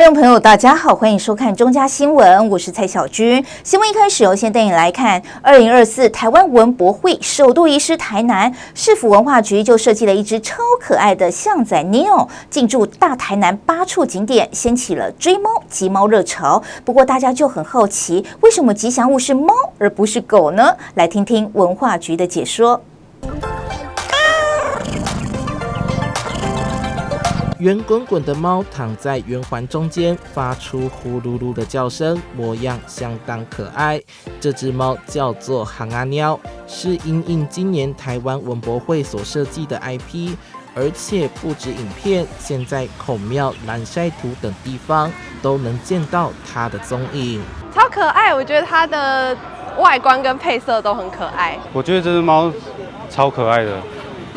众朋友，大家好，欢迎收看中嘉新闻，我是蔡小军。新闻一开始先带你来看2024台湾文博会首度移师台南，市府文化局就设计了一只超可爱的象仔 Neo 进驻大台南8处景点，掀起了追猫及猫热潮。不过大家就很好奇，为什么吉祥物是猫而不是狗呢？来听听文化局的解说。圆滚滚的猫躺在圆环中间，发出呼噜噜的叫声，模样相当可爱。这只猫叫做行阿喵，是因应今年台湾文博会所设计的 IP， 而且不止影片，现在孔庙、蓝晒图等地方都能见到它的踪影。超可爱，我觉得它的外观跟配色都很可爱。我觉得这只猫超可爱的。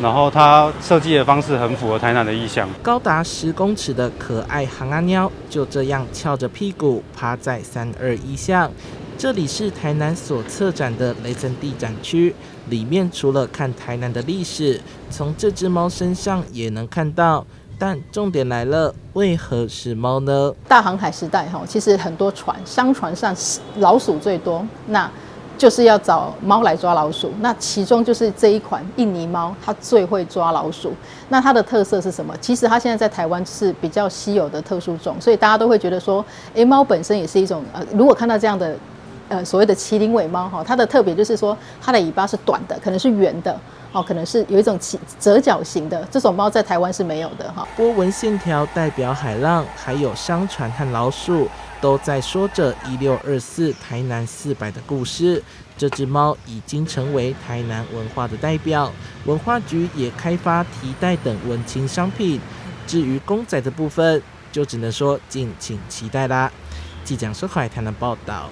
然后它设计的方式很符合台南的意象。高达10公尺的可爱行阿喵就这样翘着屁股趴在321巷。这里是台南所策展的雷震地展区，里面除了看台南的历史，从这只猫身上也能看到。但重点来了，为何是猫呢？大航海时代其实很多船，商船上老鼠最多，那就是要找猫来抓老鼠，那其中就是这一款印尼猫，它最会抓老鼠。那它的特色是什么？其实它现在在台湾是比较稀有的特殊种，所以大家都会觉得说，猫本身也是一种如果看到这样的所谓的麒麟尾猫它的特别就是说，它的尾巴是短的，可能是圆的。可能是有一种折角型的，这种猫在台湾是没有的波纹线条代表海浪，还有商船和老鼠，都在说着1624台南400的故事。这只猫已经成为台南文化的代表，文化局也开发提袋等文青商品。至于公仔的部分，就只能说敬请期待啦。记者收看台南报道。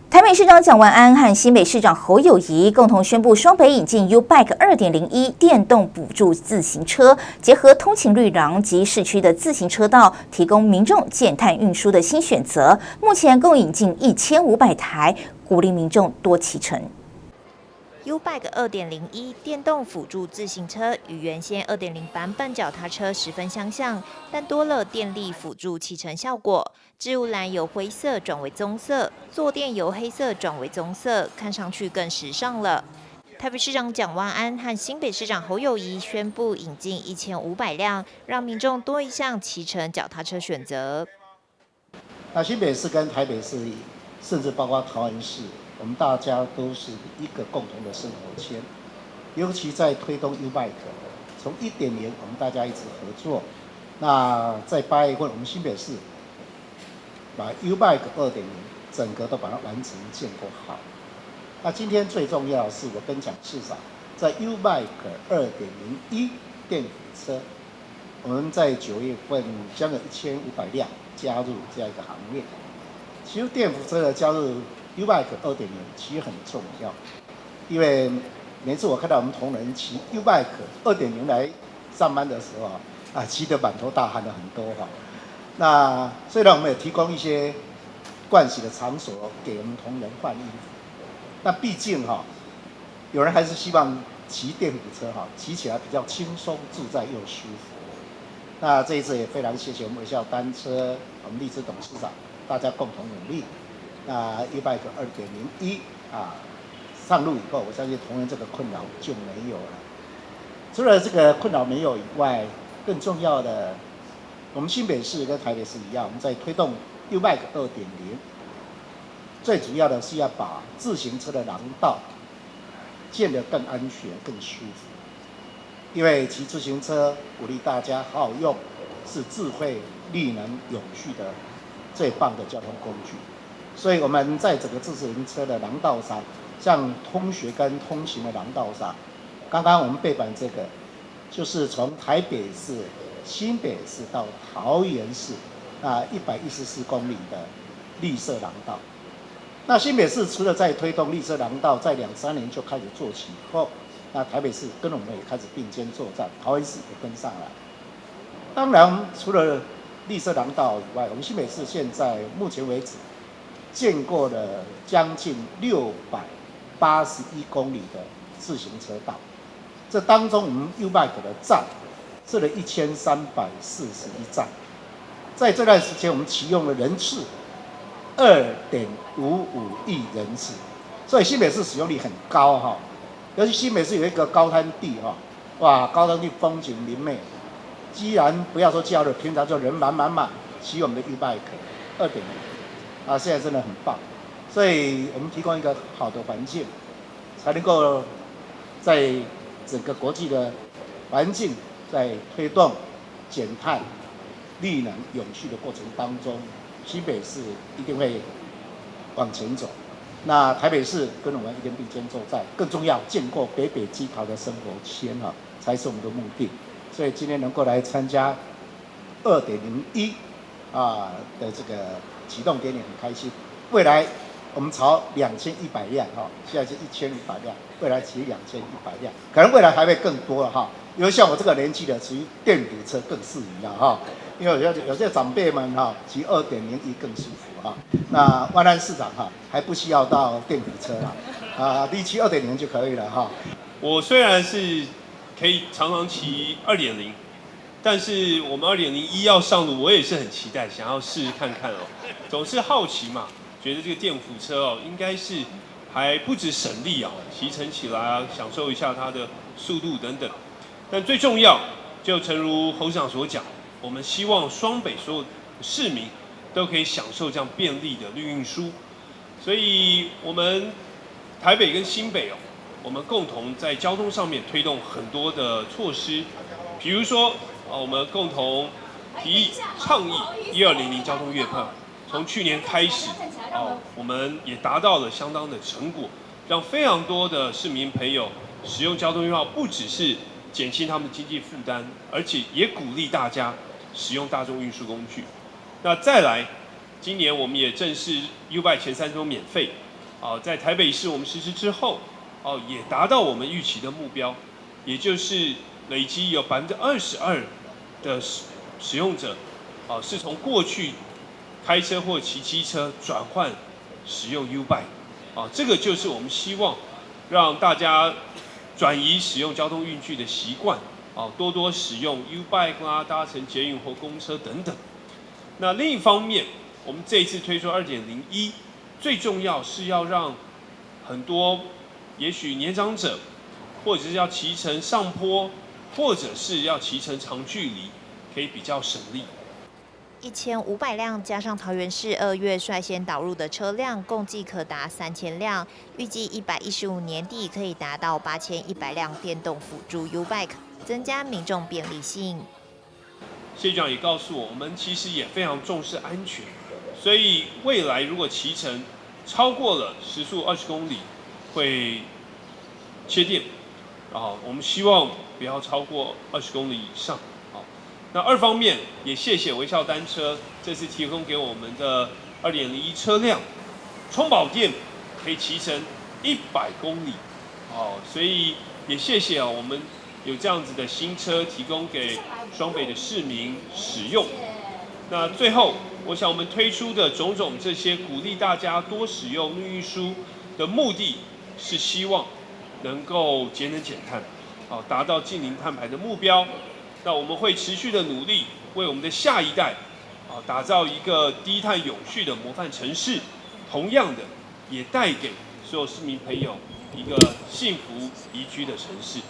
台北市长蒋万安和新北市长侯友宜共同宣布，双北引进 U-Bike 2.01 电动补助自行车，结合通勤绿廊及市区的自行车道，提供民众减碳运输的新选择。目前共引进1500台，鼓励民众多骑乘。U-Bike 2.01 电动辅助自行车与原先2.0版本脚踏车十分相像，但多了电力辅助骑乘效果。置物栏由灰色转为棕色，坐垫由黑色转为棕色，看上去更时尚了。台北市长蒋万安和新北市长侯友宜宣布引进1500辆，让民众多一项骑乘脚踏车选择。那新北市跟台北市，甚至包括桃园市，我们大家都是一个共同的生活圈，尤其在推动 U-Bike， 从1.0我们大家一直合作。那在8月份，我们新北市把 U-Bike 2.0整个都把它完成建构好。那今天最重要的是，我跟蒋市长在 U-Bike 2.01 电辅车，我们在9月份将有1500辆加入这样一个行列。其实电辅车的加入 U-Bike 2.0其实很重要，因为每次我看到我们同仁骑 U-Bike 2.0来上班的时候骑得满头大汗的很多那虽然我们也提供一些盥洗的场所给我们同仁换衣服，那毕竟有人还是希望骑电辅车骑起来比较轻松自在又舒服。那这一次也非常谢谢我们微笑单车、我们荔枝董事长，大家共同努力。那 U-Bike 2.01上路以后，我相信同仁这个困扰就没有了。除了这个困扰没有以外，更重要的，我们新北市跟台北市一样，我们在推动 U-Bike 2.0，最主要的是要把自行车的廊道建得更安全、更舒服。因为骑自行车鼓励大家好好用，是智慧、绿能、永续的最棒的交通工具。所以我们在整个自行车的廊道上，像通学跟通行的廊道上，刚刚我们背板这个，就是从台北市、新北市到桃园市114公里的绿色廊道。那新北市除了在推动绿色廊道，在2-3年就开始做起以后，那台北市跟我们也开始并肩作战，桃园市也跟上来。当然，除了绿色廊道以外，我们新北市现在目前为止建过了将近681公里的自行车道，这当中我们 U-Bike 的站设了1341站，在这段时间我们启用的人次2.55亿人次，所以新北市使用率很高哈。尤其新北市有一个高滩地哈，哇，高滩地风景明媚，既然不要说假日，平常就人满，骑我们的U-Bike 2.0啊，现在真的很棒。所以我们提供一个好的环境，才能够在整个国际的环境在推动减碳、绿能、永续的过程当中，新北市一定会往前走。那台北市跟我们一定并肩作战，更重要，建构北北基桃的生活圈啊，才是我们的目的。所以今天能够来参加2.01的这个启动典礼，很开心。未来我们朝2100辆哈，现在是1500辆，未来骑2100辆，可能未来还会更多了哈。因为像我这个年纪的，骑电补车更适宜了哈。因为有些长辈们哈，骑2.01更舒服哈。那万安市长哈，还不需要到电补车了，你骑2.0就可以了哈。我虽然是可以常常骑2.0，但是我们2.01要上路，我也是很期待，想要试试看看哦。总是好奇嘛，觉得这个电辅车哦，应该是还不止省力啊，骑乘起来啊，享受一下它的速度等等。但最重要，就诚如侯市长所讲，我们希望双北所有市民都可以享受这样便利的绿运输。所以，我们台北跟新北哦，我们共同在交通上面推动很多的措施，比如说我们共同提议倡议1200交通月票，从去年开始我们也达到了相当的成果，让非常多的市民朋友使用交通月票，不只是减轻他们的经济负担，而且也鼓励大家使用大众运输工具。那再来，今年我们也正式 U-Bike 前3周免费，在台北市我们实施之后，也达到我们预期的目标，也就是累积有22%的使用者，是从过去开车或骑机车转换使用 U-Bike，这个就是我们希望让大家转移使用交通运具的习惯，多多使用 U-Bike 啦，搭乘捷运或公车等等。那另一方面，我们这一次推出2.01，最重要是要让很多也许年长者，或者是要骑乘上坡，或者是要骑乘长距离，可以比较省力。1500辆加上桃园市2月率先导入的车辆，共计可达3000辆。预计115年底可以达到8100辆电动辅助 U-Bike， 增加民众便利性。谢局长也告诉我们其实也非常重视安全，所以未来如果骑乘超过了时速20公里，会切电。我们希望不要超过20公里以上。那二方面也谢谢微笑单车这次提供给我们的2.01车辆，充饱电可以骑乘100公里，所以也谢谢我们有这样子的新车提供给双北的市民使用。那最后，我想我们推出的种种这些鼓励大家多使用绿运输的目的，是希望能够节能减碳，达到净零碳排的目标。那我们会持续的努力，为我们的下一代，打造一个低碳永续的模范城市。同样的，也带给所有市民朋友一个幸福宜居的城市。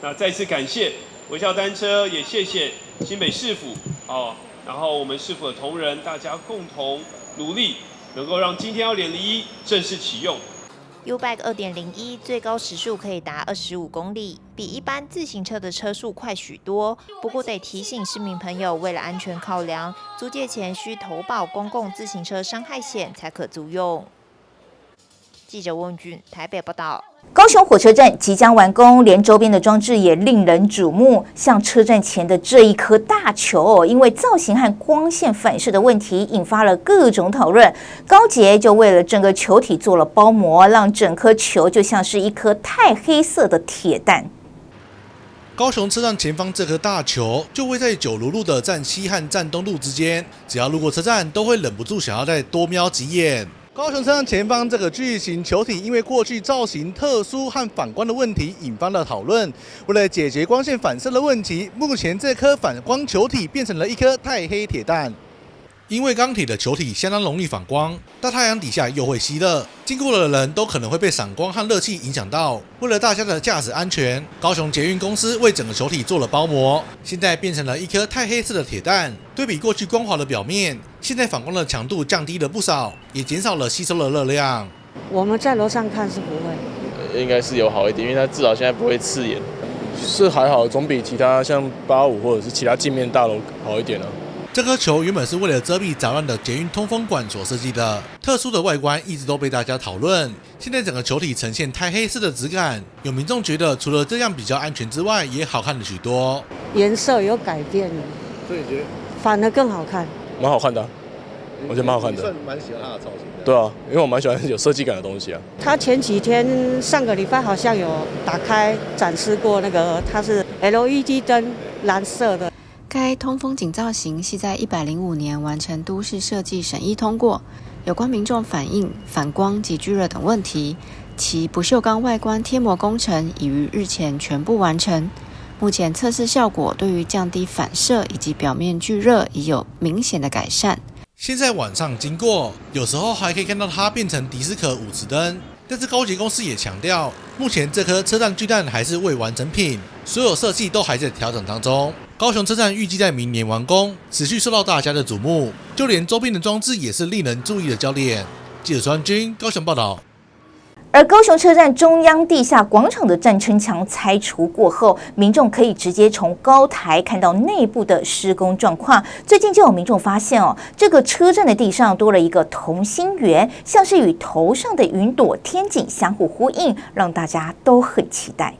那再次感谢微笑单车，也谢谢新北市府，然后我们市府的同仁，大家共同努力，能够让今天2.01正式启用。U-Bike 2.01最高时速可以达25公里，比一般自行车的车速快许多。不过得提醒市民朋友，为了安全考量，租借前需投保公共自行车伤害险才可租用。记者温俊台北报道。高雄火车站即将完工，连周边的装置也令人瞩目。像车站前的这一颗大球，因为造型和光线反射的问题，引发了各种讨论。高捷就为了整个球体做了包膜，让整颗球就像是一颗太黑色的铁蛋。高雄车站前方这颗大球就位在九如路的站西和站东路之间，只要路过车站，都会忍不住想要再多瞄几眼。高雄车站前方这个巨型球体，因为过去造型特殊和反光的问题，引发了讨论。为了解决光线反射的问题，目前这颗反光球体变成了一颗太黑铁蛋。因为钢铁的球体相当容易反光，大太阳底下又会吸热，经过的人都可能会被闪光和热气影响到。为了大家的驾驶安全，高雄捷运公司为整个球体做了包膜，现在变成了一颗钛黑色的铁蛋。对比过去光滑的表面，现在反光的强度降低了不少，也减少了吸收的热量。我们在楼上看是不会，应该是有好一点，因为它至少现在不会刺眼。是还好，总比其他像85或者是其他镜面大楼好一点啊。这颗球原本是为了遮蔽杂乱的捷运通风管所设计的，特殊的外观一直都被大家讨论。现在整个球体呈现钛黑色的质感，有民众觉得除了这样比较安全之外，也好看了许多。颜色有改变了，所以你觉得反而更好看，蛮好看的我觉得蛮好看的。算蛮喜欢它的造型的。对啊，因为我蛮喜欢有设计感的东西啊。他前几天上个礼拜好像有打开展示过那个，它是 LED 灯，蓝色的。该通风井造型系在105年完成都市设计审议通过，有关民众反映反光及聚热等问题，其不锈钢外观贴膜工程已于日前全部完成。目前测试效果对于降低反射以及表面聚热已有明显的改善。现在晚上经过，有时候还可以看到它变成迪斯科舞池灯。但是高捷公司也强调，目前这颗车站巨蛋还是未完成品，所有设计都还在调整当中。高雄车站预计在明年完工，持续受到大家的瞩目，就连周边的装置也是令人注意的焦点。记者孙军高雄报道。而高雄车站中央地下广场的战撑墙拆除过后，民众可以直接从高台看到内部的施工状况。最近就有民众发现这个车站的地上多了一个同心圆，像是与头上的云朵天井相互呼应，让大家都很期待。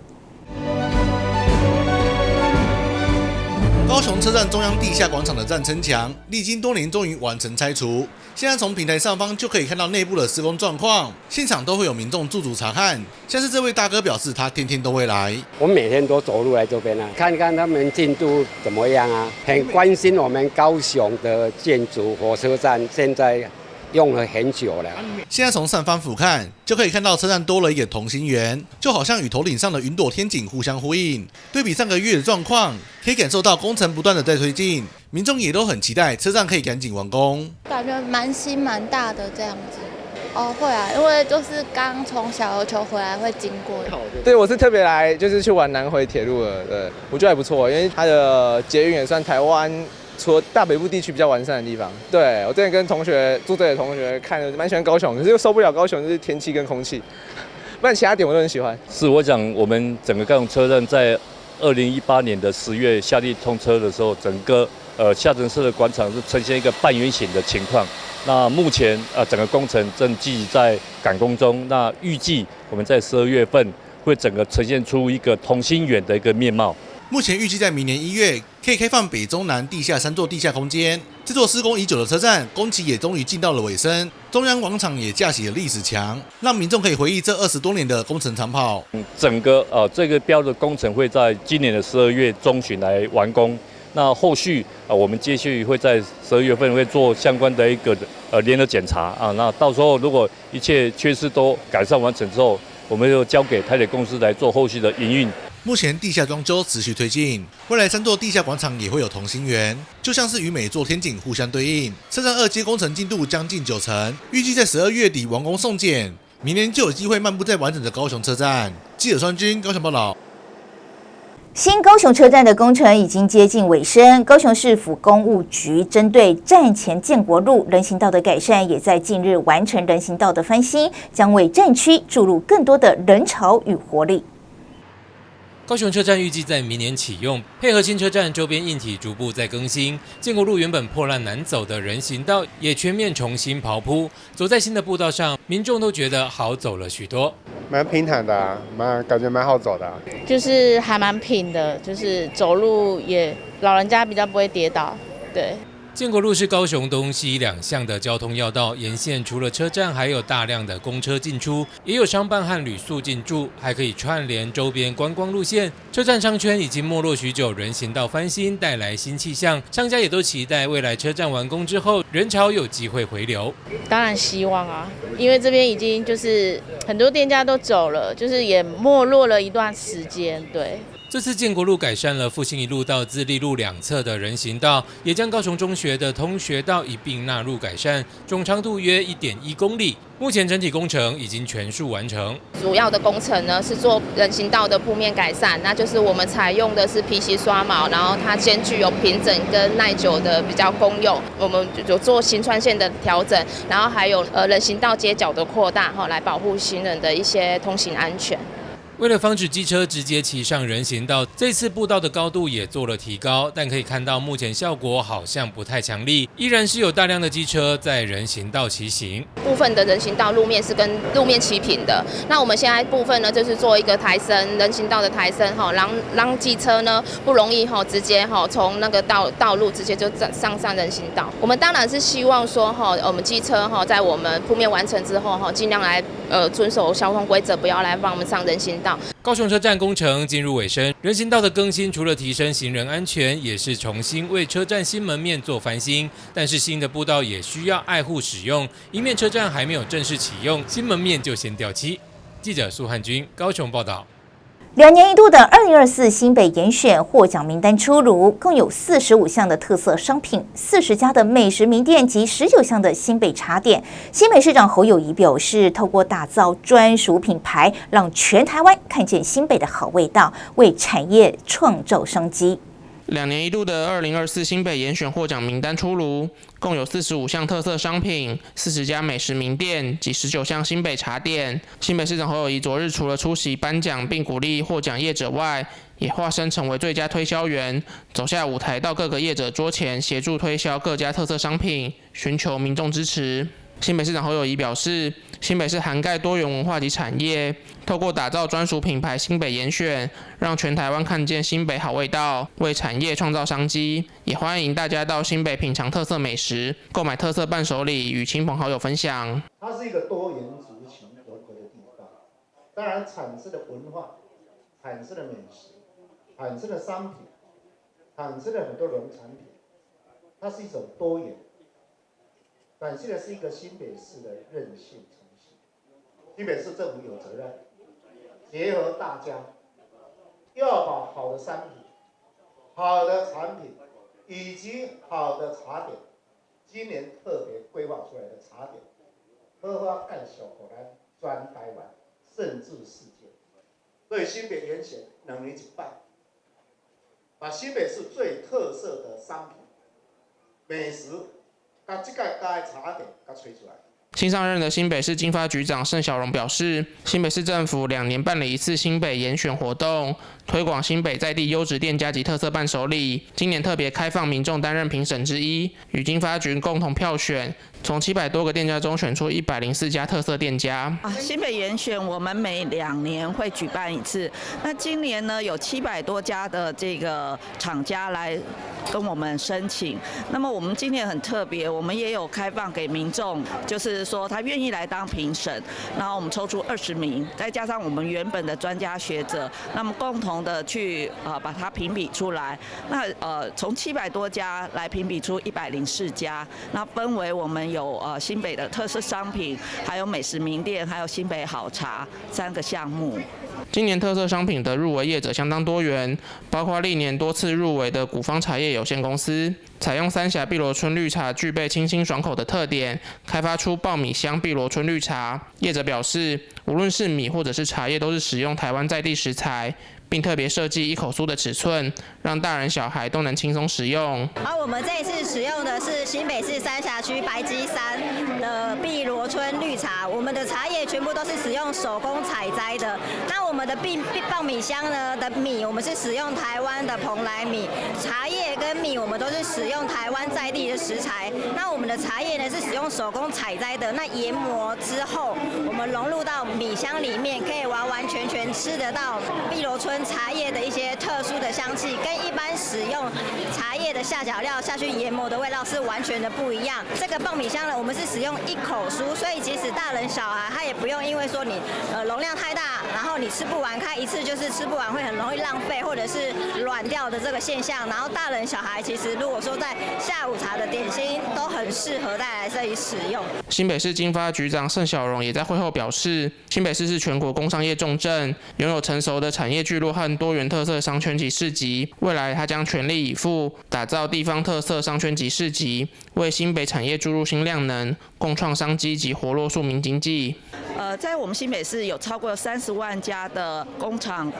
高雄车站中央地下广场的战撑墙，历经多年终于完成拆除。现在从平台上方就可以看到内部的施工状况，现场都会有民众驻足查看。像是这位大哥表示，他天天都会来。我每天都走路来这边啊，看看他们进度怎么样啊，很关心我们高雄的建筑火车站，现在用了很久了。现在从上方俯瞰，就可以看到车站多了一个同心圆，就好像与头顶上的云朵天井互相呼应。对比上个月的状况，可以感受到工程不断的在推进，民众也都很期待车站可以赶紧完工。感觉蛮新蛮大的这样子。会啊，因为就是刚从小琉球回来会经过。对，我是特别来就是去玩南回铁路的，对，我觉得还不错，因为它的捷运也算台湾除了大北部地区比较完善的地方。对，我之前跟同学住这里的同学看了蛮喜欢高雄，可是又受不了高雄就是天气跟空气，不然其他点我都很喜欢。是我讲我们整个高雄车站在2018年的10月下地通车的时候，整个下沉式的广场是呈现一个半圆形的情况。那目前整个工程正积极在赶工中，那预计我们在12月份会整个呈现出一个同心圆的一个面貌。目前预计在明年1月可以开放北中南地下3座地下空间。这座施工已久的车站工期也终于进到了尾声，中央广场也架起了历史墙，让民众可以回忆这20多年的工程长跑。整个这个标的工程会在今年的12月中旬来完工。那后续我们接续会在12月份会做相关的一个联合检查啊。那到时候如果一切缺失都改善完成之后，我们就交给台铁公司来做后续的营运。目前地下装修持续推进，未来3座地下广场也会有同心圆，就像是与每座天井互相对应。车站2阶工程进度将近90%，预计在12月底完工送检，明年就有机会漫步在完整的高雄车站。记者孙军高雄报道。新高雄车站的工程已经接近尾声，高雄市府工务局针对站前建国路人行道的改善，也在近日完成人行道的翻新，将为站区注入更多的人潮与活力。高雄车站预计在明年启用，配合新车站周边硬体逐步在更新。建国路原本破烂难走的人行道也全面重新刨铺，走在新的步道上，民众都觉得好走了许多。蛮平坦的感觉蛮好走的就是还蛮平的，就是走路也老人家比较不会跌倒，对。建国路是高雄东西2项的交通要道，沿线除了车站，还有大量的公车进出，也有商办和旅宿进驻，还可以串联周边观光路线。车站商圈已经没落许久，人行道翻新带来新气象，商家也都期待未来车站完工之后，人潮有机会回流。当然希望啊，因为这边已经就是很多店家都走了，就是也没落了一段时间，对。这次建国路改善了复兴一路到自立路两侧的人行道，也将高雄中学的通学道一并纳入改善，总长度约 1.1 公里。目前整体工程已经全数完成。主要的工程呢是做人行道的铺面改善，那就是我们采用的是 PC 刷毛，然后它兼具有平整跟耐久的比较功用。我们有做行穿线的调整，然后还有人行道街角的扩大，来保护行人的一些通行安全。为了防止机车直接骑上人行道，这次步道的高度也做了提高，但可以看到目前效果好像不太强力，依然是有大量的机车在人行道骑行。部分的人行道路面是跟路面齐平的，那我们现在部分呢就是做一个抬升，人行道的抬升，让机车呢不容易直接从那个道路直接就上人行道。我们当然是希望说我们机车在我们铺面完成之后尽量来遵守交通规则，不要来帮我们上人行道。高雄车站工程进入尾声，人行道的更新除了提升行人安全，也是重新为车站新门面做翻新。但是新的步道也需要爱护使用，以免车站还没有正式启用，新门面就先掉漆。记者苏汉君高雄报道。2年一度的2024新北严选获奖名单出炉，共有45项的特色商品，40家的美食名店及19项的新北茶点。新北市长侯友宜表示，透过打造专属品牌，让全台湾看见新北的好味道，为产业创造商机。2年一度的2024新北严选获奖名单出炉，共有45项特色商品、40家美食名店及19项新北茶点。新北市长侯友宜昨日除了出席颁奖并鼓励获奖业者外，也化身成为最佳推销员，走下舞台到各个业者桌前协助推销各家特色商品，寻求民众支持。新北市长侯友宜表示，新北市涵盖多元文化及产业，透过打造专属品牌新北严选，让全台湾看见新北好味道，为产业创造商机。也欢迎大家到新北品尝特色美食，购买特色伴手礼，与亲朋好友分享。它是一个多元族群融合的地方，当然产生的文化、产生的美食、产生的商品、产生了很多农产品，它是一种多元。展现的是一个新北市的韧性诚信。新北市政府有责任结合大家，要把好的商品、好的产品以及好的茶点，今年特别规划出来的茶点，喝花干小口南专台湾，甚至世界。所以新北严选2年1办，把新北市最特色的商品、美食。把这个大的茶点给吹出来。新上任的新北市经发局长盛小荣表示，新北市政府2年办了一次新北严选活动，推广新北在地优质店家及特色伴手礼。今年特别开放民众担任评审之一，与经发局共同票选，从700多个店家中选出104家特色店家。新北严选我们每2年会举办一次，那今年呢有700多家的这个厂家来跟我们申请。那么我们今年很特别，我们也有开放给民众，就是说他愿意来当评审，然后我们抽出20名，再加上我们原本的专家学者，那么共同的去把它评比出来。那从700多家来评比出104家，那分为我们有新北的特色商品，还有美食名店，还有新北好茶3个项目。今年特色商品的入围业者相当多元，包括历年多次入围的古方茶叶有限公司，采用三峡碧螺春绿茶具备清新爽口的特点，开发出爆米香碧螺春绿茶。业者表示，无论是米或者是茶叶，都是使用台湾在地食材，并特别设计1口酥的尺寸，让大人小孩都能轻松食用。我们这一次使用的是新北市三峡区白鸡山的碧螺春绿茶，我们的茶叶全部都是使用手工采摘的。那我们的爆米香呢的米，我们是使用台湾的蓬莱米，茶叶跟米我们都是使用台湾在地的食材。那我们的茶叶呢是使用手工采摘的，那研磨之后，我们融入到米香里面，可以完完全全吃得到碧螺春茶叶的一些特殊的香气，跟一般使用茶叶的下脚料下去研磨的味道是完全的不一样。这个爆米香呢，我们是使用1口酥，所以即使大人小孩他也不用因为说你容量太大，然后你吃不完，开一次就是吃不完，会很容易浪费或者是软掉的这个现象。然后大人小孩其实如果说在下午茶的点心都很适合带来这里使用。新北市经发局长盛小荣也在会后表示，新北市是全国工商业重镇，拥有成熟的产业聚落和多元特色商圈及市集。未来他将全力以赴打造地方特色商圈及市集，为新北产业注入新量能，共创商机及活络庶民经济。在我们新北市有超过30万家的工厂、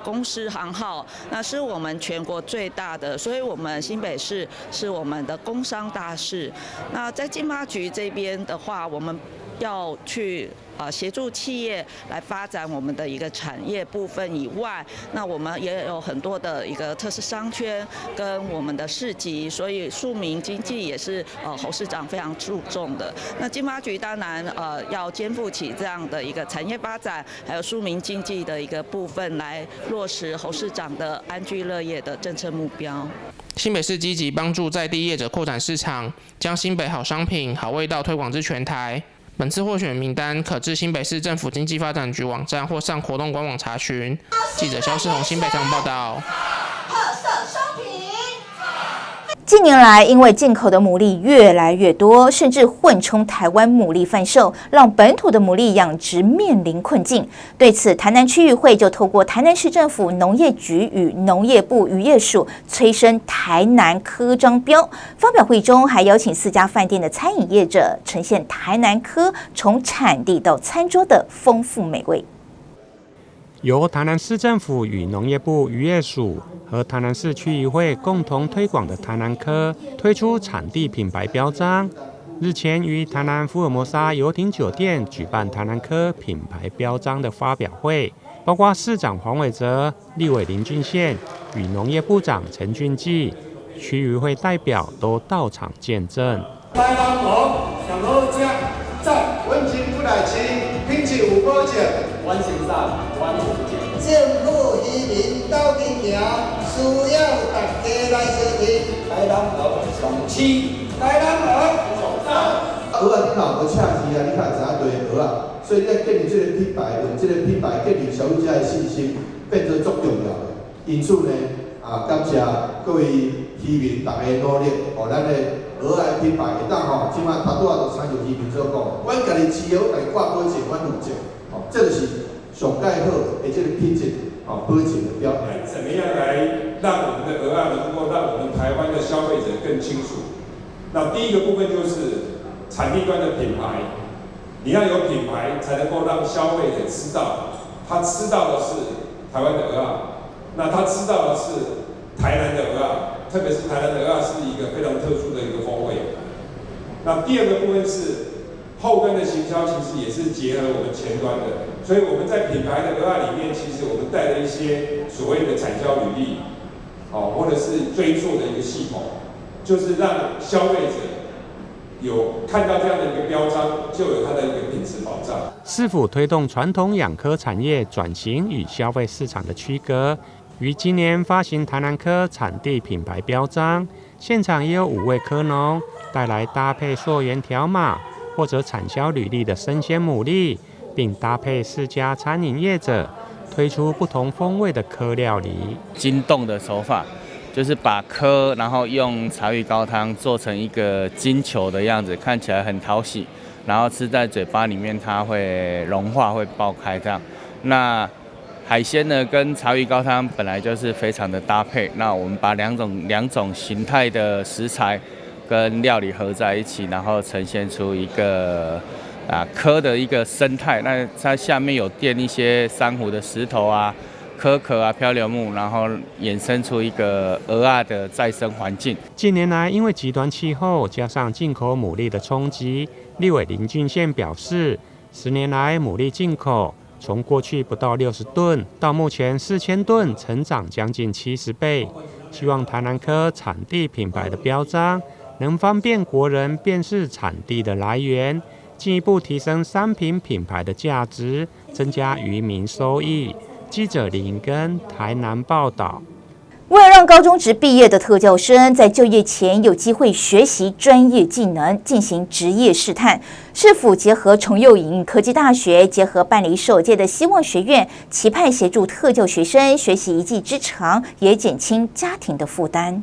公司行号，那是我们全国最大的，所以我们新北市是我们的工商大市。那在经发局这边的话，我们要去协助企业来发展我们的一个产业部分以外，那我们也有很多的一个特色商圈跟我们的市集，所以庶民经济也是侯市长非常注重的。那经发局当然要肩负起这样的一个产业发展，还有庶民经济的一个部分，来落实侯市长的安居乐业的政策目标。新北市积极帮助在地业者扩展市场，将新北好商品、好味道推广至全台。本次获选名单可至新北市政府经济发展局网站或上活动官网查询。记者肖世宏新北采访报道。近年来，因为进口的牡蛎越来越多，甚至混充台湾牡蛎贩售，让本土的牡蛎养殖面临困境。对此，台南区域会就透过台南市政府农业局与农业部渔业署催生台南科章标。发表会中，还邀请4家饭店的餐饮业者呈现台南科从产地到餐桌的丰富美味。由台南市政府与农业部渔业署和台南市区议会共同推广的台南科推出产地品牌标章。日前于台南福尔摩沙游艇酒店举办台南科品牌标章的发表会，包括市长黄伟哲、立委林俊宪与农业部长陈俊基、区议会代表都到场见证。台南鹅上好食，赞温情不来吃，品质有保证，完成上完福建。政府渔民斗阵行，需要大家来相挺。台南鹅上市，台南鹅上赞。鹅啊，你若无请鱼啊，你较知影对鹅啊，所以在建立这个品牌，用这个品牌建立消费者的信心，变做足重要的。因此呢，感谢各位渔民大家努力，让咱的鹅的品牌会当吼，即摆大多都参与渔民所讲，阮家己饲鹅，家己挂保证，阮负责，这就是上盖好的这个品质，保证的标准。怎么样来让我们的鹅啊能够让我们台湾的消费者更清楚？那第一个部分就是产地端的品牌，你要有品牌才能够让消费者知道，他吃到的是台湾的鹅啊，那他吃到的是台南的鹅啊，特别是台南的鹅啊是一个非常特殊的一个风味。那第二个部分是后端的行销，其实也是结合我们前端的，所以我们在品牌的鹅啊里面，其实我们带了一些所谓的产销履历，或者是追溯的一个系统，就是让消费者有看到这样的一个标章，就有它的一个品质保障。市府推动传统养科产业转型与消费市场的区隔，于今年发行台南科产地品牌标章，现场也有5位科农带来搭配溯源条码或者产销履历的生鲜牡蛎，并搭配4家餐饮业者推出不同风味的科料理。筋冻的手法就是把科，然后用茶鱼高汤做成一个金球的样子，看起来很讨喜，然后吃在嘴巴里面它会融化，会爆开这样。那海鲜呢跟茶鱼高汤本来就是非常的搭配，那我们把两种形态的食材跟料理合在一起，然后呈现出一个科的一个生态。那它下面有垫一些珊瑚的石头啊、壳壳啊、漂流木，然后衍生出一个鹅啊的再生环境。近年来，因为极端气候加上进口牡蛎的冲击，立委林俊宪表示，10年来牡蛎进口从过去不到60吨，到目前4000吨，成长将近70倍。希望台南科产地品牌的标章能方便国人辨识产地的来源，进一步提升商品品牌的价值，增加渔民收益。记者林根台南报道。为了让高中职毕业的特教生在就业前有机会学习专业技能，进行职业试探，市府结合崇右营科技大学，结合办理首届的希望学院，期盼协助特教学生学习一技之长，也减轻家庭的负担。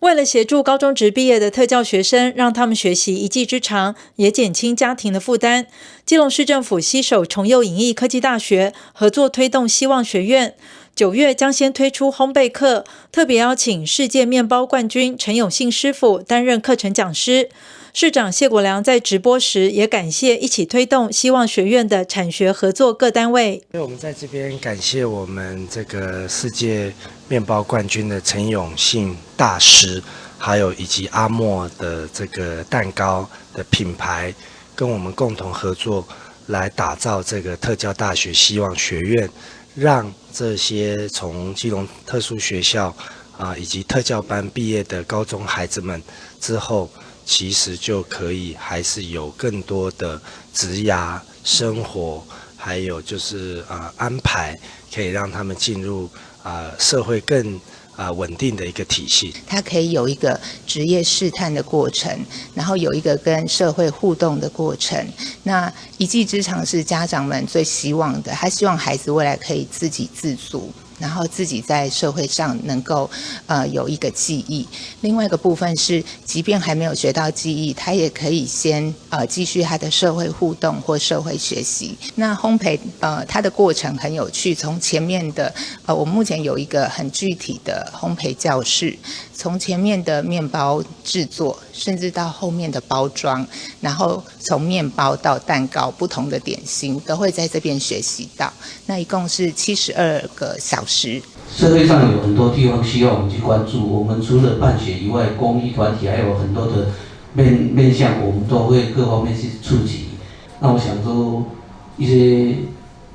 为了协助高中职毕业的特教学生，让他们学习一技之长，也减轻家庭的负担，基隆市政府携手崇右营科技大学合作推动希望学院。9月将先推出烘焙课，特别邀请世界面包冠军陈永信师傅担任课程讲师。市长谢国良在直播时也感谢一起推动希望学院的产学合作各单位。所以我们在这边感谢我们这个世界面包冠军的陈永信大师，还有以及阿莫的这个蛋糕的品牌，跟我们共同合作来打造这个特教大学希望学院，让这些从基隆特殊学校以及特教班毕业的高中孩子们之后，其实就可以还是有更多的职涯生活，还有就是安排，可以让他们进入社会更稳定的一个体系。它可以有一个职业试探的过程，然后有一个跟社会互动的过程。那一技之长是家长们最希望的，他希望孩子未来可以自给自足，然后自己在社会上能够有一个记忆。另外一个部分是，即便还没有学到记忆，他也可以先继续他的社会互动或社会学习。那烘焙它的过程很有趣，从前面的我们目前有一个很具体的烘焙教室，从前面的面包制作，甚至到后面的包装，然后从面包到蛋糕，不同的点心都会在这边学习到。那一共是72个小时。社会上有很多地方需要我们去关注，我们除了办学以外，公益团体还有很多的面向，我们都会各方面去触及。那我想说，一些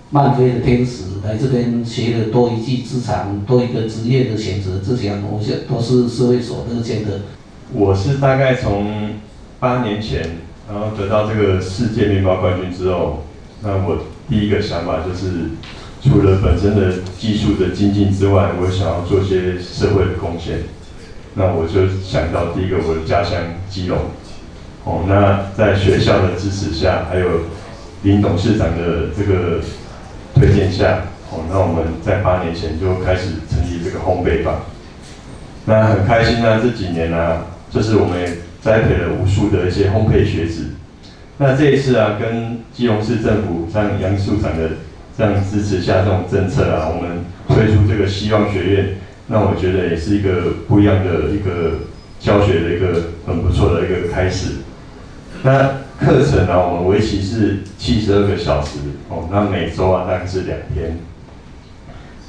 漫飞的天使来这边学了多一技之长，多一个职业的选择，这些我想都是社会所乐见的。我是大概从8年前，然后得到这个世界面包冠军之后，那我第一个想法就是，除了本身的技术的精进之外，我想要做些社会的贡献。那我就想到第一个我的家乡基隆，那在学校的支持下，还有林董事长的这个推荐下，那我们在8年前就开始成立这个烘焙坊。那很开心呢，这几年呢，就是我们也栽培了无数的一些烘焙学子。那这一次啊，跟基隆市政府像杨处长的这样支持下，这种政策啊，我们推出这个希望学院，那我觉得也是一个不一样的一个教学的一个很不错的一个开始。那课程啊，我们为期是72个小时，那每周啊大概是2天。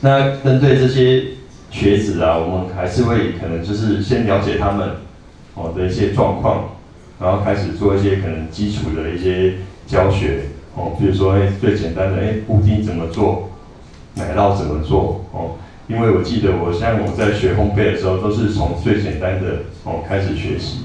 那针对这些学子啊，我们还是会可能就是先了解他们的一些状况，然后开始做一些可能基础的一些教学比如说最简单的布丁怎么做，奶酪怎么做因为我记得我在学烘焙的时候，都是从最简单的开始学习。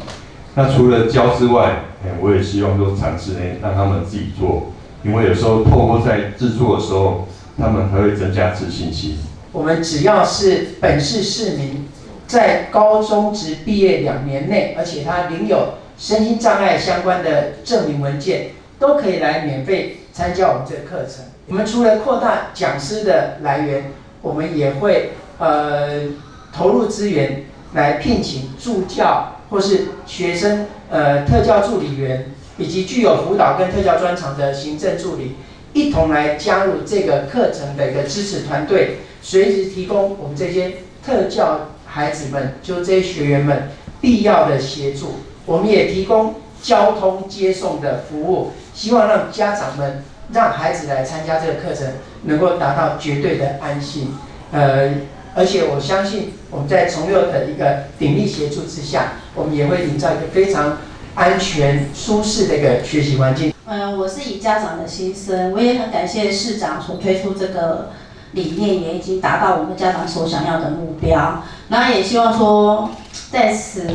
那除了教之外，我也希望说尝试让他们自己做，因为有时候透过在制作的时候，他们还会增加自信心。我们只要是本市市民，在高中职毕业2年内，而且他领有身心障碍相关的证明文件，都可以来免费参加我们这个课程。我们除了扩大讲师的来源，我们也会投入资源来聘请助教或是学生特教助理员，以及具有辅导跟特教专长的行政助理，一同来加入这个课程的一个支持团队，随时提供我们这些特教孩子们，就这些学员们必要的协助。我们也提供交通接送的服务，希望让家长们让孩子来参加这个课程，能够达到绝对的安心。而且我相信我们在崇右的一个鼎力协助之下，我们也会营造一个非常安全舒适的一个学习环境。我是以家长的心声，我也很感谢市长所推出这个理念，也已经达到我们家长所想要的目标。然后也希望说在此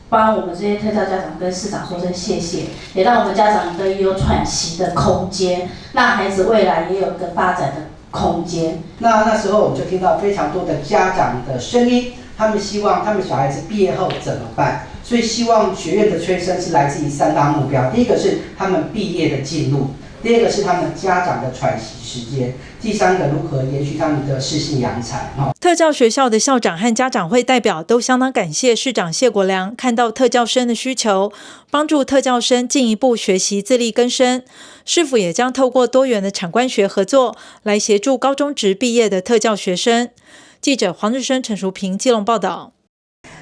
帮我们这些特教家长跟市长说声谢谢，也让我们家长可以有喘息的空间，让孩子未来也有个发展的空间。那时候我们就听到非常多的家长的声音，他们希望他们小孩子毕业后怎么办？所以希望学院的催生是来自于3大目标，第一个是他们毕业的进路，第二个是他们家长的喘息时间，第三个如何延续他们的适性扬才。特教学校的校长和家长会代表都相当感谢市长谢国良看到特教生的需求，帮助特教生进一步学习自力更生。市府也将透过多元的产官学合作，来协助高中职毕业的特教学生。记者黄日升、陈淑平基隆报道。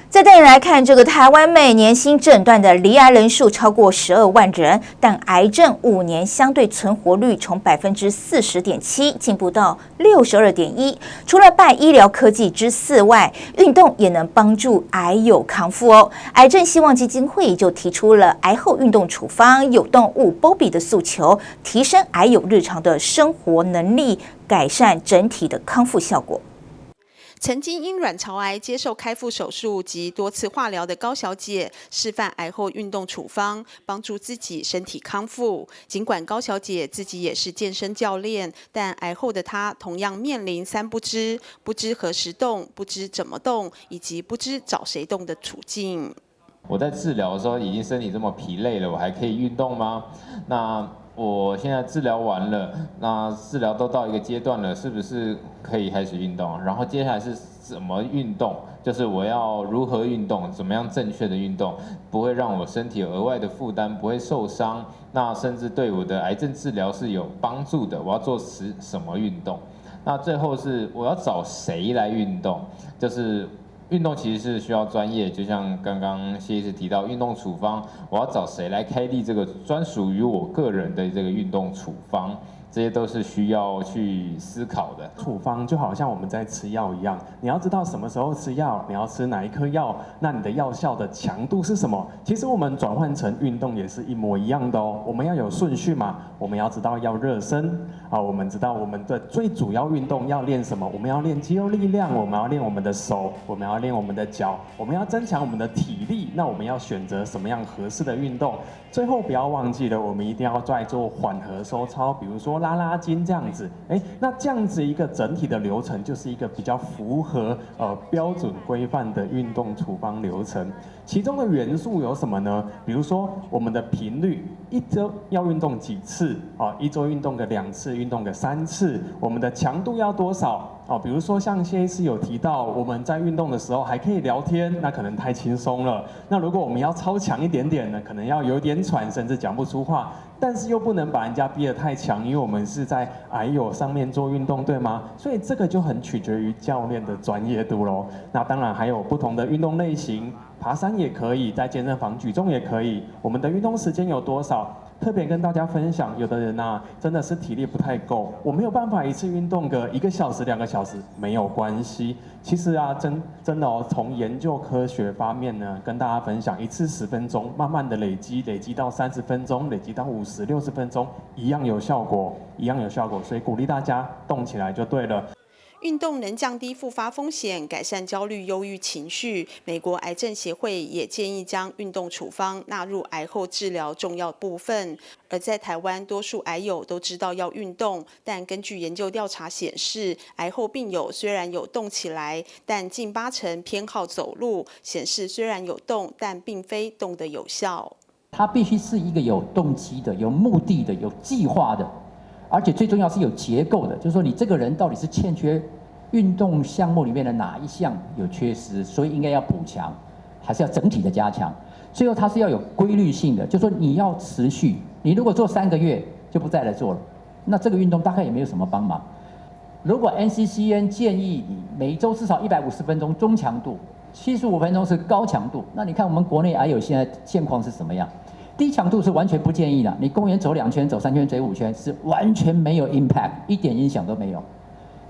再带你来看，这个台湾每年新诊断的罹癌人数超过12万人，但癌症5年相对存活率从40.7%进步到62.1%。除了拜医疗科技之赐外，运动也能帮助癌友康复哦。癌症希望基金会就提出了癌后运动处方有动物 BOBI 的诉求，提升癌友日常的生活能力，改善整体的康复效果。曾经因卵巢癌接受开腹手术及多次化疗的高小姐，示范癌后运动处方，帮助自己身体康复。尽管高小姐自己也是健身教练，但癌后的她同样面临3不知：不知何时动，不知怎么动，以及不知找谁动的处境。我在治疗的时候已经身体这么疲累了，我还可以运动吗？那我现在治疗完了，那治疗都到一个阶段了，是不是可以开始运动？然后接下来是怎么运动？就是我要如何运动，怎么样正确的运动，不会让我身体有额外的负担，不会受伤，那甚至对我的癌症治疗是有帮助的。我要做什么运动？那最后是我要找谁来运动？就是运动其实是需要专业，就像刚刚谢医师提到运动处方，我要找谁来开立这个专属于我个人的这个运动处方，这些都是需要去思考的。处方就好像我们在吃药一样，你要知道什么时候吃药，你要吃哪一颗药，那你的药效的强度是什么？其实我们转换成运动也是一模一样的哦。我们要有顺序嘛，我们要知道要热身啊，我们知道我们的最主要运动要练什么，我们要练肌肉力量，我们要练我们的手，我们要练我们的脚，我们要增强我们的体力。那我们要选择什么样合适的运动？最后不要忘记了，我们一定要再做缓和收操，比如说拉筋这样子。那这样子一个整体的流程，就是一个比较符合标准规范的运动处方流程。其中的元素有什么呢？比如说我们的频率，一周要运动几次啊？一周运动个2次，运动个3次。我们的强度要多少？比如说像谢医师有提到，我们在运动的时候还可以聊天，那可能太轻松了。那如果我们要超强一点点呢，可能要有点喘，甚至讲不出话，但是又不能把人家逼得太强，因为我们是在癌友上面做运动，对吗？所以这个就很取决于教练的专业度咯。那当然还有不同的运动类型，爬山也可以，在健身房举重也可以。我们的运动时间有多少？特别跟大家分享，有的人真的是体力不太够，我没有办法一次运动个1个小时、2个小时，没有关系。其实真的从研究科学方面呢，跟大家分享，一次10分钟，慢慢的累积到30分钟，累积到50、60分钟，一样有效果。所以鼓励大家动起来就对了。运动能降低复发风险，改善焦虑、忧郁情绪。美国癌症协会也建议将运动处方纳入癌后治疗重要部分。而在台湾，多数癌友都知道要运动，但根据研究调查显示，癌后病友虽然有动起来，但近80%偏好走路，显示虽然有动，但并非动得有效。它必须是一个有动机的、有目的的、有计划的。而且最重要是有结构的，就是说你这个人到底是欠缺运动项目里面的哪一项有缺失，所以应该要补强，还是要整体的加强。最后它是要有规律性的，就是说你要持续，你如果做3个月就不再来做了，那这个运动大概也没有什么帮忙。如果 NCCN 建议你每周至少150分钟中强度，75分钟是高强度，那你看我们国内癌友现在现况是什么样？低强度是完全不建议的，你公园走2圈、走3圈、走5圈是完全没有 impact， 一点影响都没有。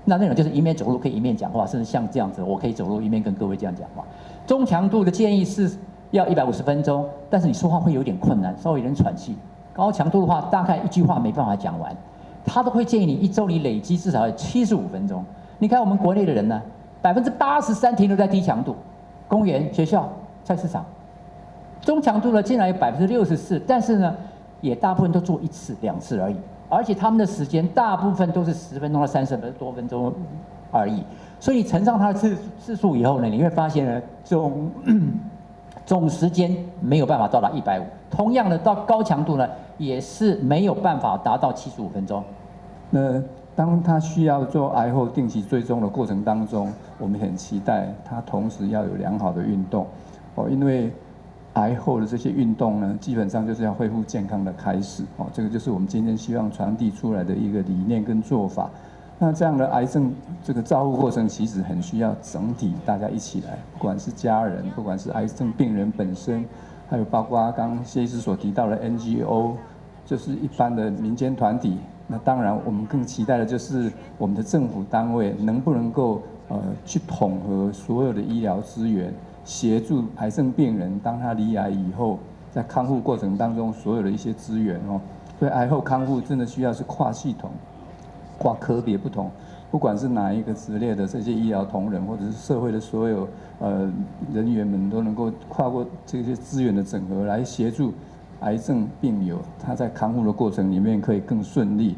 那种就是一面走路可以一面讲话，甚至像这样子，我可以走路一面跟各位这样讲话。中强度的建议是要150分钟，但是你说话会有点困难，稍微有点喘气。高强度的话，大概一句话没办法讲完，他都会建议你1周你累积至少要75分钟。你看我们国内的人呢，83%停留在低强度，公园、学校、菜市场。中强度呢，竟然有64%，但是呢，也大部分都做1次、2次而已。而且他们的时间大部分都是10分钟到30多分钟而已。所以你乘上它的次数以后呢，你会发现呢，总时间没有办法到达150，同样的到高强度呢，也是没有办法达到75分钟。那当他需要做癌后定期追踪的过程当中，我们很期待他同时要有良好的运动因为癌后的这些运动呢，基本上就是要恢复健康的开始这个就是我们今天希望传递出来的一个理念跟做法。那这样的癌症这个照护过程，其实很需要整体大家一起来，不管是家人，不管是癌症病人本身，还有包括刚刚谢医师所提到的 NGO， 就是一般的民间团体。那当然，我们更期待的就是我们的政府单位能不能够去统合所有的医疗资源，协助癌症病人当他罹癌以后，在康复过程当中所有的一些资源所以癌后康复真的需要是跨系统、跨科别不同，不管是哪一个职业的这些医疗同仁，或者是社会的所有人员们，都能够跨过这些资源的整合，来协助癌症病友他在康复的过程里面可以更顺利。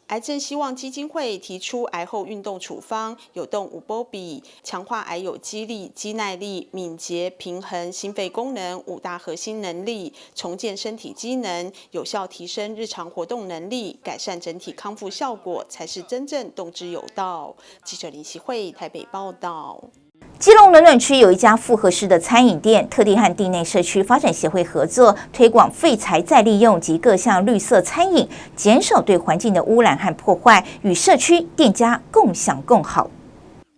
癌症希望基金会提出癌后运动处方，有动五波比，强化癌友肌力、肌耐力、敏捷、平衡、心肺功能5大核心能力，重建身体机能，有效提升日常活动能力，改善整体康复效果，才是真正动之有道。记者林希慧台北报道。基隆暖暖区有一家复合式的餐饮店，特地和地内社区发展协会合作，推广废材再利用及各项绿色餐饮，减少对环境的污染和破坏，与社区店家共享共好。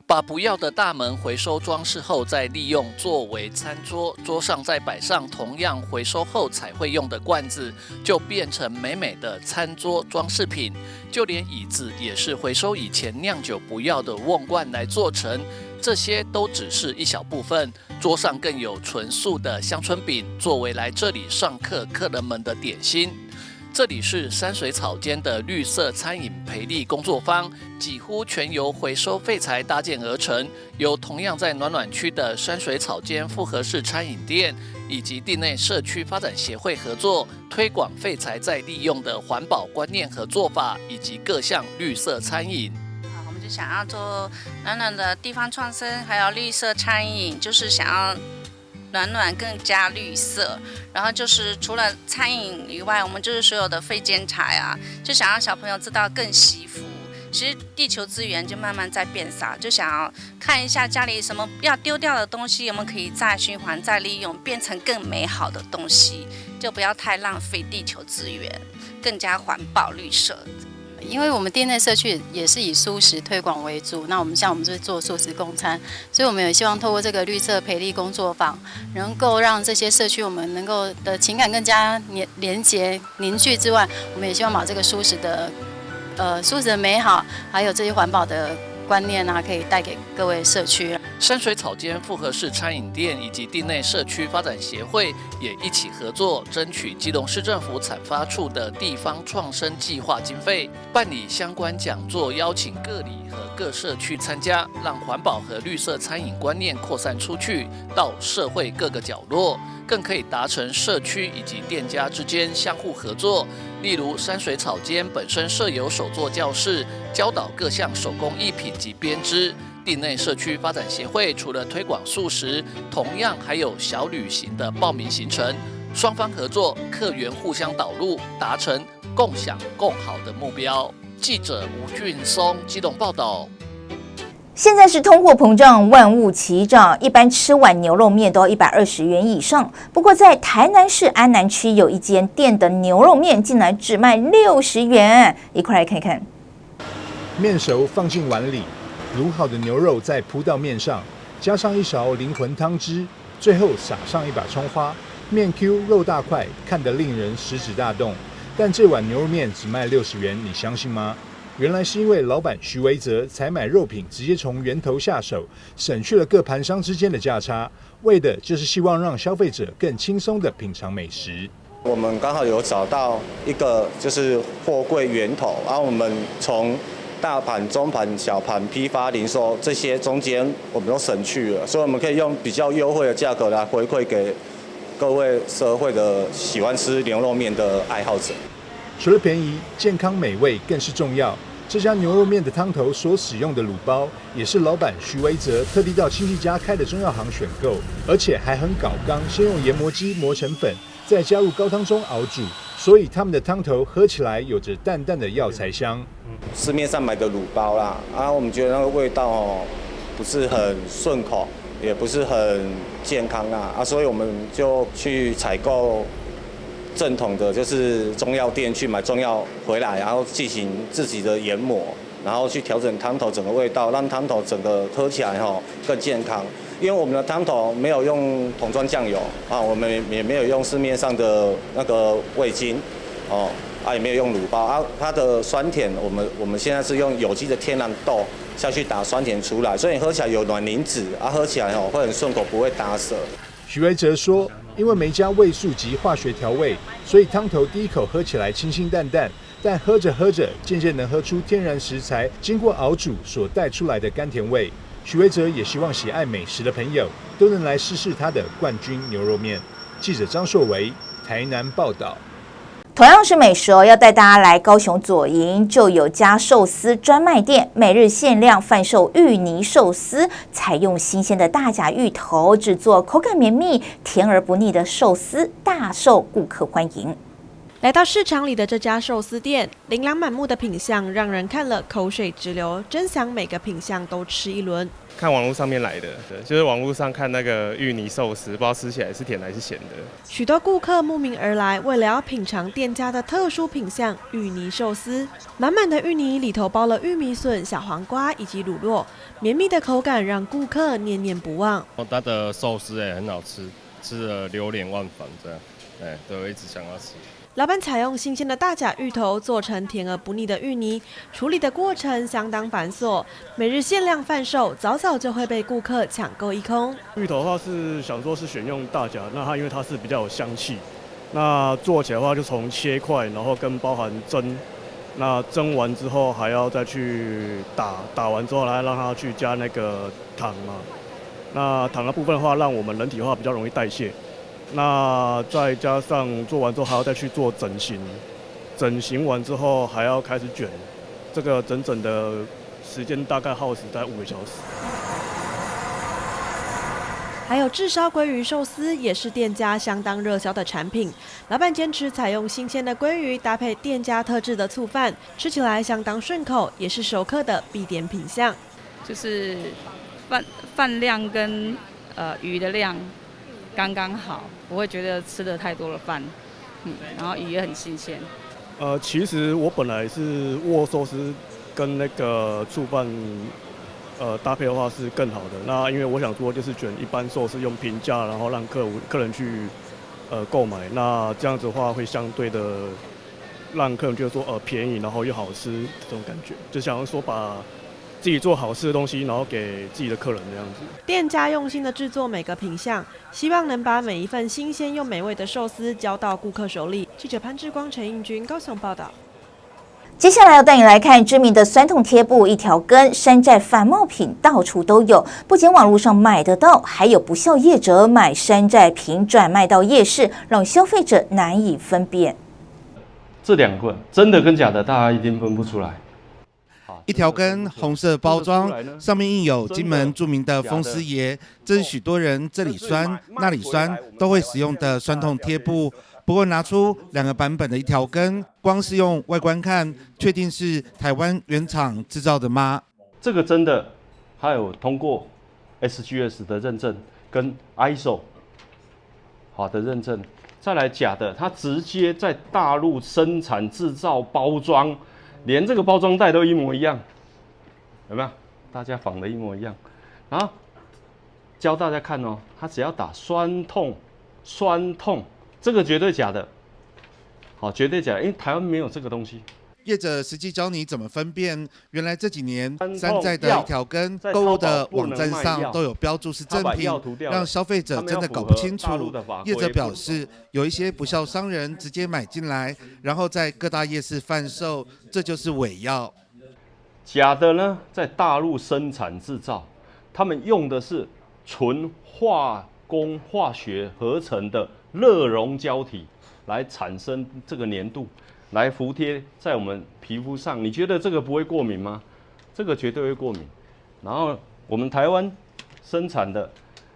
把不要的大门回收装饰后再利用作为餐桌，桌上再摆上同样回收后才会用的罐子，就变成美美的餐桌装饰品。就连椅子也是回收以前酿酒不要的瓮罐来做成，这些都只是一小部分。桌上更有纯素的香椿饼，作为来这里上课客人们的点心。这里是山水草间的绿色餐饮培力工作坊，几乎全由回收废材搭建而成，由同样在暖暖区的山水草间复合式餐饮店以及地内社区发展协会合作，推广废材再利用的环保观念和做法，以及各项绿色餐饮。我们就想要做暖暖的地方创生，还有绿色餐饮，就是想要暖暖更加绿色，然后就是除了餐饮以外，我们就是所有的废建材啊，就想让小朋友知道更惜福。其实地球资源就慢慢在变少，就想要看一下家里什么要丢掉的东西，我们可以再循环、再利用，变成更美好的东西，就不要太浪费地球资源，更加环保绿色。因为我们店内社区也是以素食推广为主，那我们是做素食供餐，所以我们也希望透过这个绿色培力工作坊，能够让这些社区我们能够的情感更加连结凝聚之外，我们也希望把这个素食的美好，还有这些环保的观念可以带给各位社区。山水草间复合式餐饮店以及地内社区发展协会也一起合作，争取基隆市政府产发处的地方创生计划经费，办理相关讲座，邀请各里和各社区参加，让环保和绿色餐饮观念扩散出去，到社会各个角落，更可以达成社区以及店家之间相互合作。例如山水草间本身设有手作教室，教导各项手工艺品及编织。地内社区发展协会除了推广素食，同样还有小旅行的报名行程，双方合作，客源互相导入，达成共享共好的目标。记者吴俊松基隆报道。现在是通货膨胀，万物齐涨，一般吃碗牛肉面都要120元以上。不过在台南市安南区有一间店的牛肉面竟然只卖60元，一块来看看。面熟放进碗里，卤好的牛肉在铺到面上，加上一勺灵魂汤汁，最后撒上一把葱花，面 Q 肉大块，看得令人食指大动。但这碗牛肉面只卖60元，你相信吗？原来是因为老板徐维泽采买肉品直接从源头下手，省去了各盘商之间的价差，为的就是希望让消费者更轻松地品尝美食。我们刚好有找到一个就是货柜源头，然后我们从大盘、中盘、小盘、批发、零售这些中间我们都省去了，所以我们可以用比较优惠的价格来回馈给各位社会的喜欢吃牛肉面的爱好者。除了便宜，健康美味更是重要。这家牛肉面的汤头所使用的卤包，也是老板徐维泽特地到亲戚家开的中药行选购，而且还很搞刚，先用研磨机磨成粉，再加入高汤中熬煮，所以他们的汤头喝起来有着淡淡的药材香。市面上买的卤包啦，我们觉得那个味道不是很顺口，也不是很健康所以我们就去采购正统的，就是中药店去买中药回来，然后进行自己的研磨，然后去调整汤头整个味道，让汤头整个喝起来更健康。因为我们的汤头没有用桶装酱油我们也没有用市面上的那个味精也没有用卤包它的酸甜我们现在是用有机的天然豆下去打酸甜出来，所以你喝起来有卵磷脂喝起来会很顺口，不会打舌。许维哲说，因为没加味素及化学调味，所以汤头第一口喝起来清清淡淡，但喝着喝着渐渐能喝出天然食材经过熬煮所带出来的甘甜味。许维哲也希望喜爱美食的朋友都能来试试他的冠军牛肉面。记者张硕维台南报道。同样是美食要带大家来高雄左营，就有家寿司专卖店，每日限量贩售芋泥寿司，采用新鲜的大甲芋头制作，口感绵密、甜而不腻的寿司，大受顾客欢迎。来到市场里的这家寿司店，琳琅满目的品项让人看了口水直流，真想每个品项都吃一轮。看网络上面来的，对，就是网络上看那个芋泥寿司，不知道吃起来是甜还是咸的。许多顾客慕名而来，为了要品尝店家的特殊品项芋泥寿司。满满的芋泥里头包了玉米笋、小黄瓜以及乳酪，绵密的口感让顾客念念不忘。它的寿司也很好吃，吃了流连忘返这样，对，我一直想要吃。老板采用新鲜的大甲芋头做成甜而不腻的芋泥，处理的过程相当繁琐，每日限量贩售，早早就会被顾客抢购一空。芋头的话是想说是选用大甲，那它因为它是比较有香气，那做起来的话就从切块，然后跟包含蒸，那蒸完之后还要再去打完之后来让它去加那个糖嘛，那糖的部分的话，让我们人体的话比较容易代谢。那再加上做完之后还要再去做整形，整形完之后还要开始卷，这个整的时间大概耗时在5个小时。还有炙烧鲑鱼寿司也是店家相当热销的产品，老板坚持采用新鲜的鲑鱼搭配店家特制的醋饭，吃起来相当顺口，也是熟客的必点品项。就是饭量跟鱼的量刚刚好，不会觉得吃的太多了饭，然后鱼也很新鲜。其实我本来是握寿司跟那个醋饭，搭配的话是更好的。那因为我想说就是卷一般寿司用平价，然后让客人去购买，那这样子的话会相对的让客人觉得说便宜，然后又好吃这种感觉，就想要说把自己做好吃的东西，然后给自己的客人这样子。店家用心的制作每个品项，希望能把每一份新鲜又美味的寿司交到顾客手里。记者潘志光、陈映君高雄报道。接下来要带你来看知名的酸痛贴布一条根，山寨仿冒品到处都有，不仅网络上买得到，还有不肖业者买山寨品转卖到夜市，让消费者难以分辨。这两个真的跟假的，大家一定分不出来。一条根红色包装，上面印有金门著名的风师爷，这是许多人这里酸那里酸都会使用的酸痛贴布。不过拿出2个版本的一条根，光是用外观看，确定是台湾原厂制造的吗？这个真的，还有通过 SGS 的认证跟 ISO 好的认证。再来假的，它直接在大陆生产制造包装。连这个包装袋都一模一样，有没有？大家仿的一模一样。然后教大家看哦，它只要打酸痛，这个绝对假的，好，绝对假的，因为台湾没有这个东西。业者实际教你怎么分辨，原来这几年山寨的一条根购物的网站上都有标注是正品，让消费者真的搞不清楚。业者表示，有一些不肖商人直接买进来，然后在各大夜市贩售，这就是伪药。假的呢，在大陆生产制造，他们用的是纯化工化学合成的热熔胶体来产生这个粘度。来服贴在我们皮肤上，你觉得这个不会过敏吗？这个绝对会过敏。然后我们台湾生产的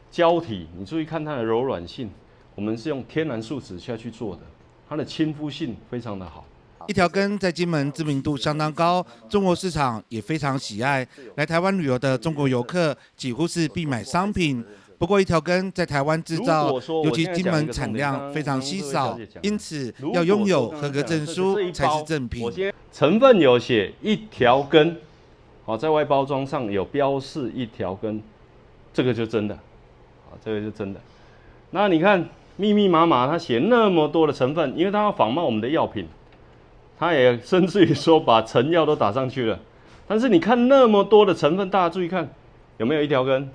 胶体，你注意看它的柔软性，我们是用天然树脂下去做的，它的亲肤性非常的好。一条根在金门知名度相当高，中国市场也非常喜爱。来台湾旅游的中国游客几乎是必买商品。不过一条根在台湾制造，尤其金门产量非常稀少，因此要拥有合格证书才是正品。成分有写一条根，好，在外包装上有标示一条根，这个就真的，好，这个就真的。那你看密密麻麻，它写那么多的成分，因为它要仿冒我们的药品，它也甚至于说把成药都打上去了。但是你看那么多的成分，大家注意看，有没有一条根？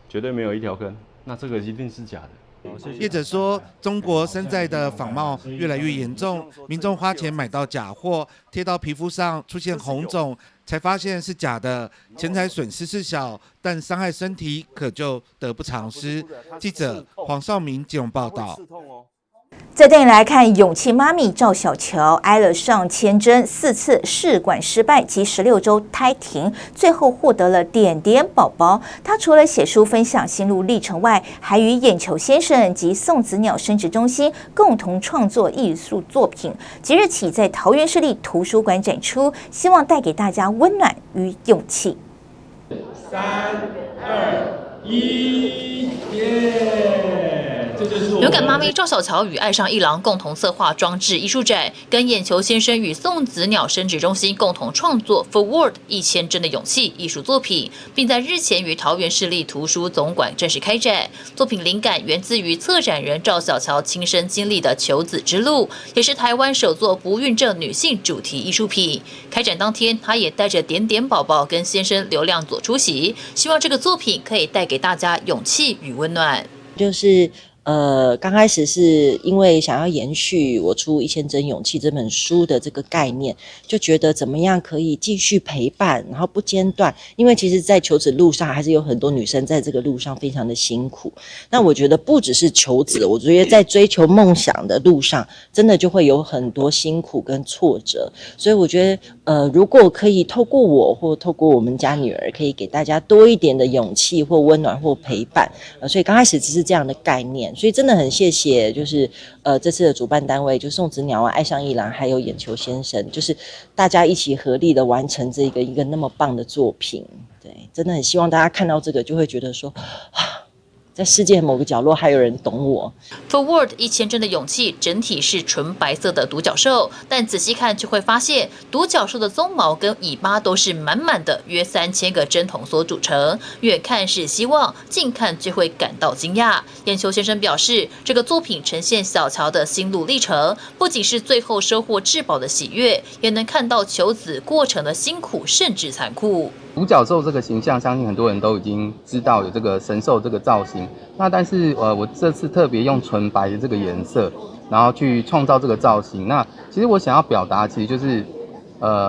绝对没有一条根，那这个一定是假的。业者说，中国山寨的仿冒越来越严重，民众花钱买到假货，贴到皮肤上出现红肿，才发现是假的，钱财损失是小，但伤害身体可就得不偿失。记者黄少明基隆报道。再带你来看，勇气妈咪赵小乔挨了上千针，4次试管失败及16周胎停，最后获得了点点宝宝。她除了写书分享心路历程外，还与眼球先生及送子鸟生殖中心共同创作艺术作品，即日起在桃园市立图书馆展出，希望带给大家温暖与勇气。3、2、1，耶！勇敢妈咪赵小乔与爱上一郎共同策划装置艺术展，跟眼球先生与送子鸟生殖中心共同创作 Forward 1000针的勇气艺术作品，并在日前于桃园市立图书总馆正式开展。作品灵感源自于策展人赵小乔亲身经历的求子之路，也是台湾首座不孕症女性主题艺术品。开展当天，她也带着点点宝宝跟先生刘亮佐出席，希望这个作品可以带给大家勇气与温暖。就是刚开始是因为想要延续我出1000针勇气这本书的这个概念，就觉得怎么样可以继续陪伴，然后不间断。因为其实在求子路上还是有很多女生在这个路上非常的辛苦。那我觉得不只是求子，我觉得在追求梦想的路上，真的就会有很多辛苦跟挫折。所以我觉得如果可以透过我或透过我们家女儿，可以给大家多一点的勇气或温暖或陪伴。所以刚开始只是这样的概念。所以真的很谢谢，就是这次的主办单位，就送子鸟啊、爱上一郎，还有眼球先生，就是大家一起合力的完成这一个那么棒的作品。对，真的很希望大家看到这个，就会觉得说啊，在世界某个角落还有人懂我。Forward 1000针的勇气整体是纯白色的独角兽，但仔细看就会发现，独角兽的鬃毛跟尾巴都是满满的约3000个针筒所组成。远看是希望，近看就会感到惊讶。眼球先生表示，这个作品呈现小乔的心路历程，不仅是最后收获至宝的喜悦，也能看到求子过程的辛苦甚至残酷。独角兽这个形象，相信很多人都已经知道有这个神兽这个造型。那但是我这次特别用纯白的这个颜色，然后去创造这个造型。那其实我想要表达，其实就是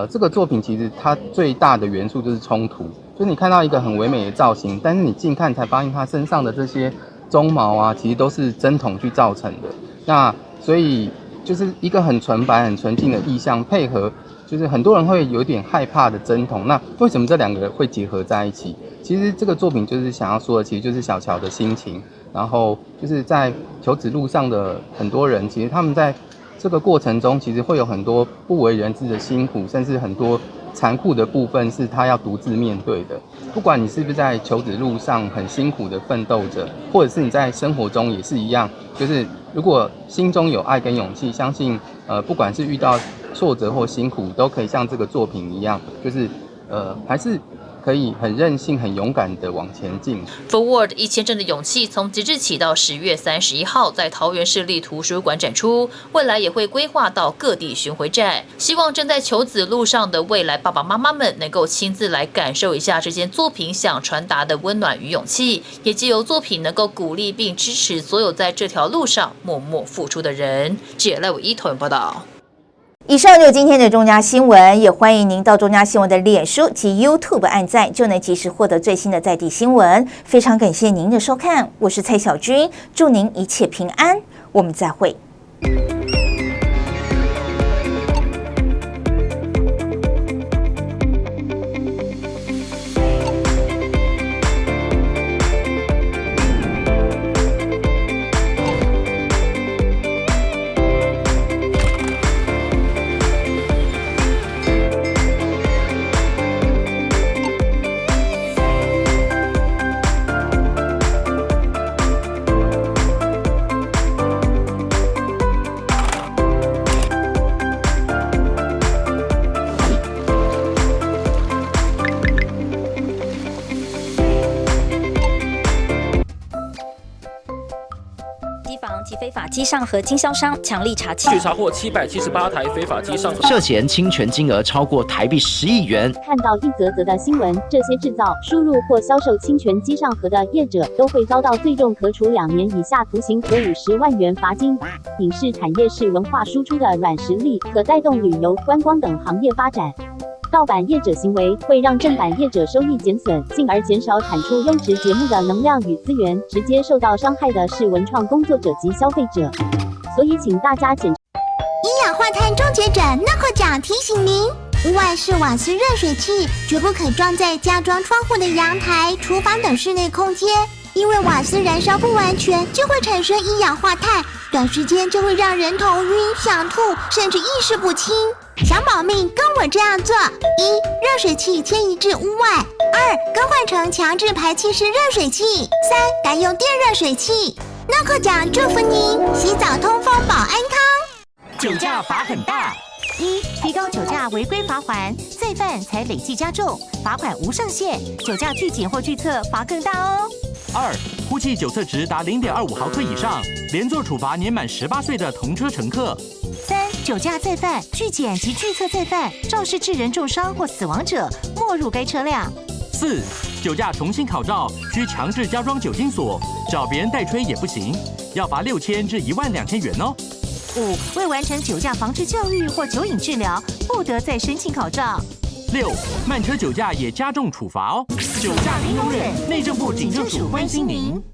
这个作品其实它最大的元素就是冲突，就是你看到一个很唯美的造型，但是你近看才发现它身上的这些鬃毛啊，其实都是针筒去造成的。那所以就是一个很纯白、很纯净的意象，配合就是很多人会有点害怕的针筒。那为什么这两个会结合在一起？其实这个作品就是想要说的，其实就是小乔的心情。然后就是在求子路上的很多人，其实他们在这个过程中，其实会有很多不为人知的辛苦，甚至很多残酷的部分是他要独自面对的。不管你是不是在求子路上很辛苦的奋斗着，或者是你在生活中也是一样，就是如果心中有爱跟勇气，相信不管是遇到挫折或辛苦，都可以像这个作品一样，就是还是可以很任性、很勇敢的往前进。Forward 1000针的勇气从即日起到10月31号在桃园市立图书馆展出，未来也会规划到各地巡回展。希望正在求子路上的未来爸爸妈妈们能够亲自来感受一下这件作品想传达的温暖与勇气，也藉由作品能够鼓励并支持所有在这条路上默默付出的人。记者赖伟一投影报道。以上就是今天的中嘉新闻，也欢迎您到中嘉新闻的脸书及 YouTube 按赞，就能及时获得最新的在地新闻。非常感谢您的收看，我是蔡小君，祝您一切平安，我们再会。非法机上盒经销商强力查缉，据查获778台非法机上盒，涉嫌侵权金额超过台币10亿元。看到一则则的新闻，这些制造、输入或销售侵权机上盒的业者都会遭到最重可处2年以下徒刑和50万元罚金。影视产业是文化输出的软实力，可带动旅游、观光等行业发展。盗版业者行为会让正版业者收益减损，进而减少产出优质节目的能量与资源，直接受到伤害的是文创工作者及消费者。所以，请大家检。一氧化碳终结者NACO奖提醒您：屋外是瓦斯热水器，绝不可装在加装窗户的阳台、厨房等室内空间，因为瓦斯燃烧不完全，就会产生一氧化碳，短时间就会让人头晕、想吐，甚至意识不清。想保命，跟我这样做：1. 热水器迁移至屋外；2. 更换成强制排气式热水器；3. 改用电热水器。NACO奖祝福您洗澡通风保安康。酒驾罚很大：1. 提高酒驾违规罚锾，再犯才累计加重，罚款无上限，酒驾拒检或拒测罚更大哦。2. 呼气酒测值达0.25毫克以上，连坐处罚年满18岁的同车乘客。3. 酒驾再犯、拒检及拒测再犯，肇事致人重伤或死亡者，没入该车辆。4. 酒驾重新考照，需强制加装酒精锁，找别人代吹也不行，要罚6000至12000元哦。5. 未完成酒驾防治教育或酒瘾治疗，不得再申请考照。6. 慢车酒驾也加重处罚哦。酒驾零容忍，内政部警政署关心您。